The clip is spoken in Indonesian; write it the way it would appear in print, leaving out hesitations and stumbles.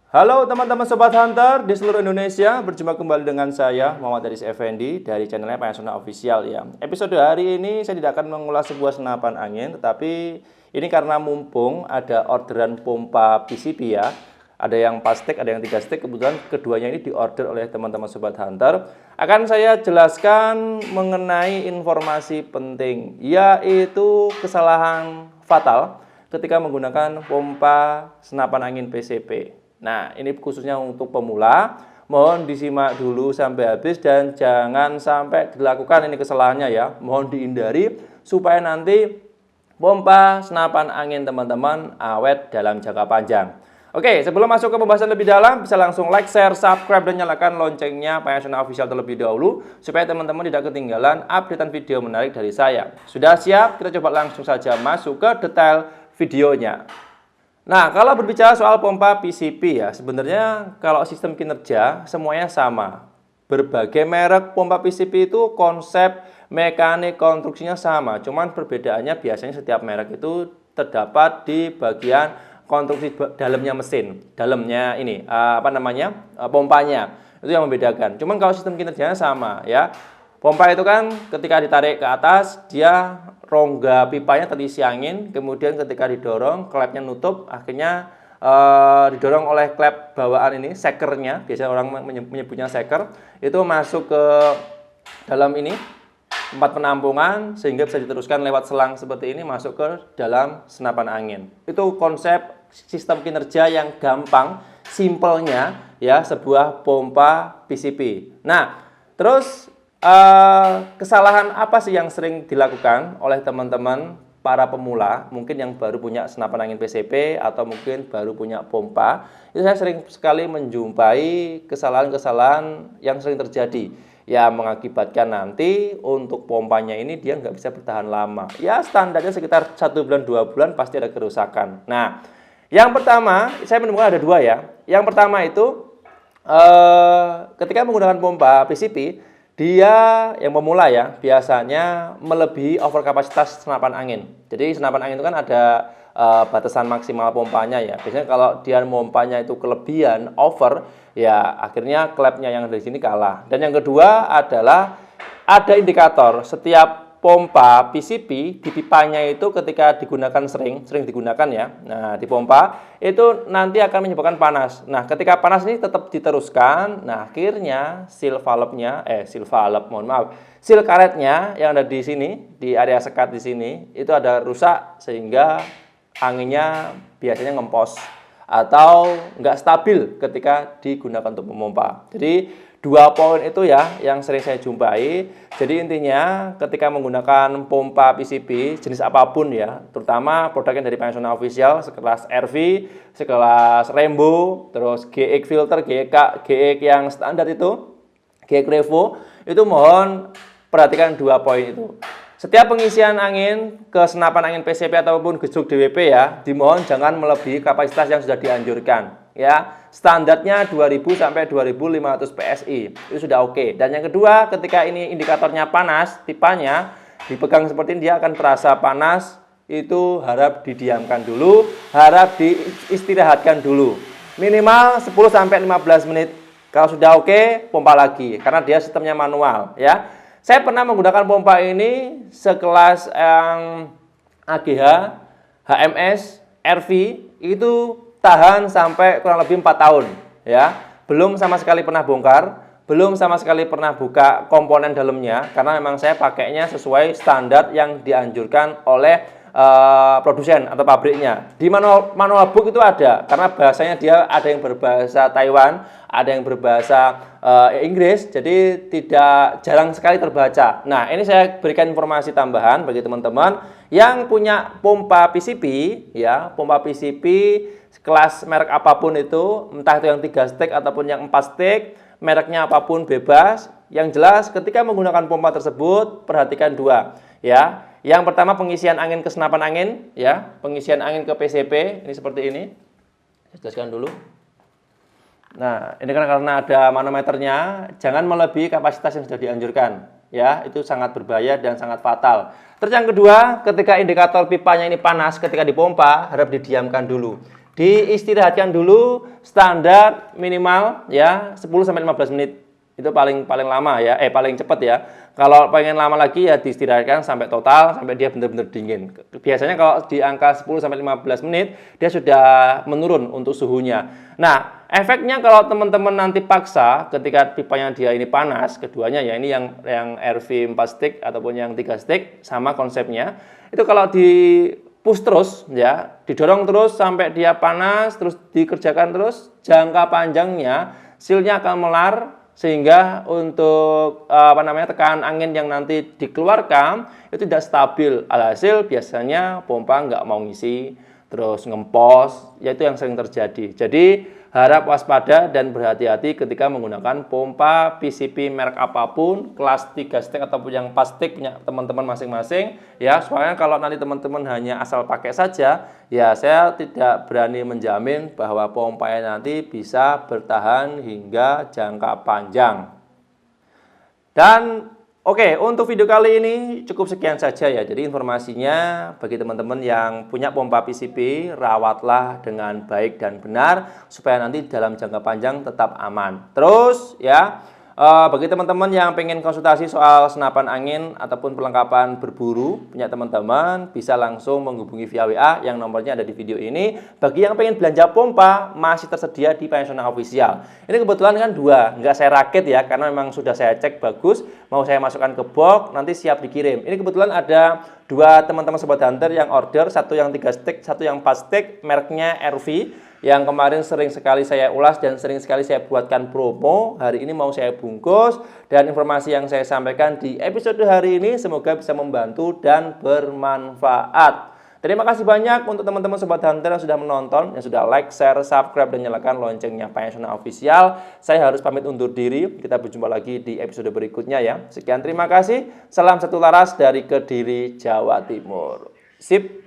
Halo teman-teman Sobat Hunter di seluruh Indonesia, berjumpa kembali dengan saya Muhammad Aris Effendi dari channelnya Panasonic Official ya. Episode hari ini saya tidak akan mengulas sebuah senapan angin, tetapi ini karena mumpung ada orderan pompa PCP ya. Ada yang 4 stick, ada yang 3 stick, kebetulan keduanya ini diorder oleh teman-teman Sobat Hunter. Akan saya jelaskan mengenai informasi penting, yaitu kesalahan fatal ketika menggunakan pompa senapan angin PCP. Nah, ini khususnya untuk pemula. Mohon disimak dulu sampai habis dan jangan sampai dilakukan ini kesalahannya ya. Mohon dihindari supaya nanti pompa senapan angin teman-teman awet dalam jangka panjang. Oke, sebelum masuk ke pembahasan lebih dalam, bisa langsung like, share, subscribe, dan nyalakan loncengnya Panasonic Official terlebih dahulu supaya teman-teman tidak ketinggalan updatean video menarik dari saya. Sudah siap? Kita coba langsung saja masuk ke detail videonya. Nah, kalau berbicara soal pompa PCP ya, sebenarnya kalau sistem kinerja semuanya sama. Berbagai merek pompa PCP itu konsep mekanik konstruksinya sama, cuman perbedaannya biasanya setiap merek itu terdapat di bagian konstruksi dalamnya mesin, dalamnya ini pompanya. Itu yang membedakan. Cuman kalau sistem kinerjanya sama ya. Pompa itu kan ketika ditarik ke atas, dia rongga pipanya terisi angin, kemudian ketika didorong, klepnya nutup, akhirnya didorong oleh klep bawaan ini, sekernya, biasanya orang menyebutnya seker, itu masuk ke dalam ini, tempat penampungan, sehingga bisa diteruskan lewat selang seperti ini, masuk ke dalam senapan angin. Itu konsep sistem kinerja yang gampang, simpelnya, ya, sebuah pompa PCP. Nah, terus kesalahan apa sih yang sering dilakukan oleh teman-teman para pemula, mungkin yang baru punya senapan angin PCP atau mungkin baru punya pompa? Itu saya sering sekali menjumpai kesalahan-kesalahan yang sering terjadi, ya mengakibatkan nanti untuk pompanya ini dia nggak bisa bertahan lama. Ya standarnya sekitar 1 bulan 2 bulan pasti ada kerusakan. Nah, yang pertama saya menemukan ada dua ya. Yang pertama itu ketika menggunakan pompa PCP, dia yang pemula ya biasanya melebihi over kapasitas senapan angin. Jadi senapan angin itu kan ada batasan maksimal pompanya ya. Biasanya kalau dia pompanya itu kelebihan over, ya akhirnya klepnya yang dari sini kalah. Dan yang kedua adalah ada indikator setiap pompa PCP di pipanya itu ketika digunakan sering digunakan ya. Nah, di pompa itu nanti akan menyebabkan panas. Nah, ketika panas ini tetap diteruskan, nah akhirnya seal karetnya yang ada di sini, di area sekat di sini, itu ada rusak sehingga anginnya biasanya ngempos atau nggak stabil ketika digunakan untuk memompa. Jadi dua poin itu ya yang sering saya jumpai. Jadi intinya ketika menggunakan pompa PCP jenis apapun ya, terutama produk yang dari Panasonic Official sekelas RV, sekelas Rainbow, terus GX filter, GX yang standar itu, GX Revo, itu mohon perhatikan dua poin itu. Setiap pengisian angin ke senapan angin PCP ataupun gesruk DWP ya, dimohon jangan melebihi kapasitas yang sudah dianjurkan. Ya, standarnya 2000 sampai 2500 PSI. Itu sudah oke. Dan yang kedua, ketika ini indikatornya panas, pipanya dipegang seperti ini dia akan terasa panas, itu harap didiamkan dulu, harap diistirahatkan dulu. Minimal 10 sampai 15 menit. Kalau sudah oke, pompa lagi karena dia sistemnya manual ya. Saya pernah menggunakan pompa ini sekelas yang AGH, HMS, RV itu tahan sampai kurang lebih 4 tahun ya. Belum sama sekali pernah bongkar, belum sama sekali pernah buka komponen dalamnya karena memang saya pakainya sesuai standar yang dianjurkan oleh produsen atau pabriknya. Di manual book itu ada karena bahasanya dia ada yang berbahasa Taiwan, ada yang berbahasa Inggris, jadi tidak jarang sekali terbaca. Nah, ini saya berikan informasi tambahan bagi teman-teman yang punya pompa PCP ya, pompa PCP kelas merek apapun itu, entah itu yang 3 stick ataupun yang 4 stick, mereknya apapun bebas. Yang jelas ketika menggunakan pompa tersebut perhatikan dua ya. Yang pertama pengisian angin ke senapan angin ya, pengisian angin ke PCP ini seperti ini. Saya jelaskan dulu. Nah, ini kan karena ada manometernya, jangan melebihi kapasitas yang sudah dianjurkan ya, itu sangat berbahaya dan sangat fatal. Terus yang kedua, ketika indikator pipanya ini panas ketika dipompa, harap didiamkan dulu. diistirahatkan dulu standar minimal ya 10-15 menit. Itu paling lama ya, paling cepat ya. Kalau pengen lama lagi ya diistirahatkan sampai total, sampai dia benar-benar dingin. Biasanya kalau di angka 10-15 menit, dia sudah menurun untuk suhunya. Nah, efeknya kalau teman-teman nanti paksa ketika pipanya dia ini panas, keduanya ya ini yang RV 4 stick ataupun yang 3 stick, sama konsepnya. Itu kalau di push terus ya, didorong terus sampai dia panas, terus dikerjakan terus, jangka panjangnya sealnya akan melar, sehingga untuk tekanan angin yang nanti dikeluarkan itu tidak stabil. Alhasil biasanya pompa nggak mau ngisi, terus ngempos, yaitu yang sering terjadi. Jadi harap waspada dan berhati-hati ketika menggunakan pompa PCP merek apapun, kelas 3 stick ataupun yang 4 stick punya teman-teman masing-masing ya. Soalnya kalau nanti teman-teman hanya asal pakai saja, ya saya tidak berani menjamin bahwa pompanya nanti bisa bertahan hingga jangka panjang. Dan oke, untuk video kali ini cukup sekian saja ya. Jadi informasinya bagi teman-teman yang punya pompa PCP, rawatlah dengan baik dan benar supaya nanti dalam jangka panjang tetap aman. Terus ya, bagi teman-teman yang pengen konsultasi soal senapan angin ataupun perlengkapan berburu punya teman-teman, bisa langsung menghubungi via WA yang nomornya ada di video ini. Bagi yang pengen belanja pompa, masih tersedia di Panasonic Official. Ini kebetulan kan dua, nggak saya rakit ya, karena memang sudah saya cek bagus, mau saya masukkan ke box, nanti siap dikirim. Ini kebetulan ada dua teman-teman Sobat Hunter yang order, satu yang 3 stick, satu yang 4 stick, mereknya RV. Yang kemarin sering sekali saya ulas dan sering sekali saya buatkan promo. Hari ini mau saya bungkus, dan informasi yang saya sampaikan di episode hari ini semoga bisa membantu dan bermanfaat. Terima kasih banyak untuk teman-teman Sobat Hunter yang sudah menonton, yang sudah like, share, subscribe, dan nyalakan loncengnya Panasonic Official. Saya harus pamit undur diri. Kita berjumpa lagi di episode berikutnya ya. Sekian, terima kasih. Salam satu laras dari Kediri, Jawa Timur. Sip.